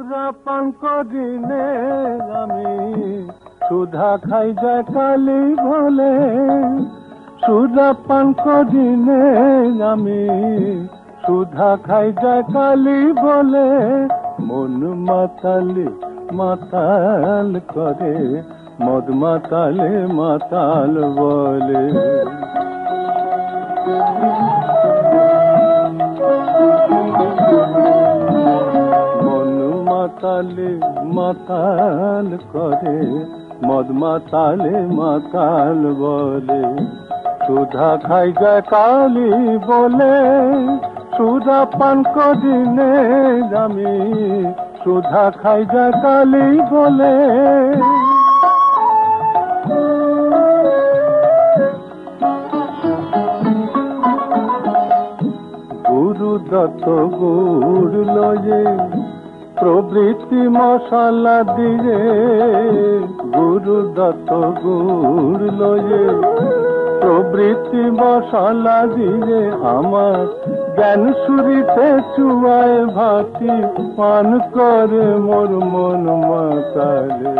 সুরা পান করিনে আমি সুধা খাই যায় কালি বলে, সুরা পান করিনে আমি সুধা খাই যায় কালি বলে, মন মাতালে মাতাল করে মদ মাতালে মাতাল বলে। মন মাতালে মাতাল করে মদ মাতালে মাতাল বলে, সুধা খাই যায় কালি বলে, সুধা পান করিনে আমি সুধা খাই যায় কালি বলে। গুরু দত্ত গুড় লয়ে প্রবৃত্তি মশলা দিয়ে, গুরু দত্ত গুড় লয়ে প্রবৃত্তি মশলা দিয়ে আমার জ্ঞান সুরিতে চুয়ায় ভাতি পান করে মোর মন মাতালে।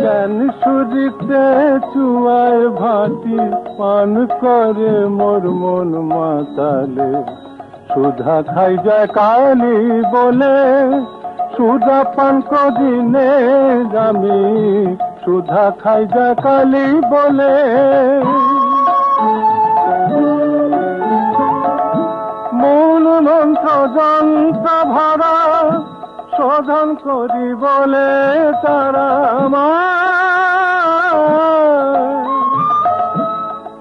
জ্ঞান সুরিতে চুয়ায় ভাতি পান করে মোর মন মাতালে, সুধা খাই যায় কালি বলে, সুধা পান করিনে আমি সুধা খাই যায় কালি বলে। মূল মন্ত্র যন্ত্র ভরা শোধন করি বলে তারা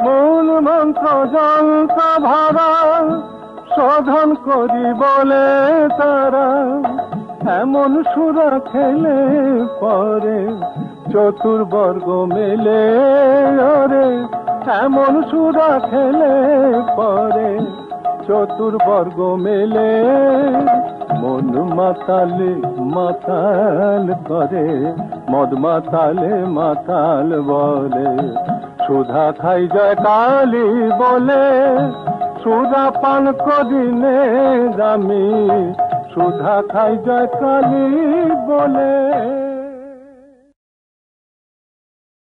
মূল মন্ত্র যন্ত্র ভরা শোধন করি বলে তারা, এমন সুরা খেলে পরে চতুর্বর্গ মেলে ওরে, এমন সুরা খেলে পরে চতুর্বর্গ মেলে, মন মাতালে মাতাল করে মদ মাতালে মাতাল বলে, সুধা খাই যায় কালি বলে, সুধা পান করিনে আমি সুধা খাই যায় কালি বলে।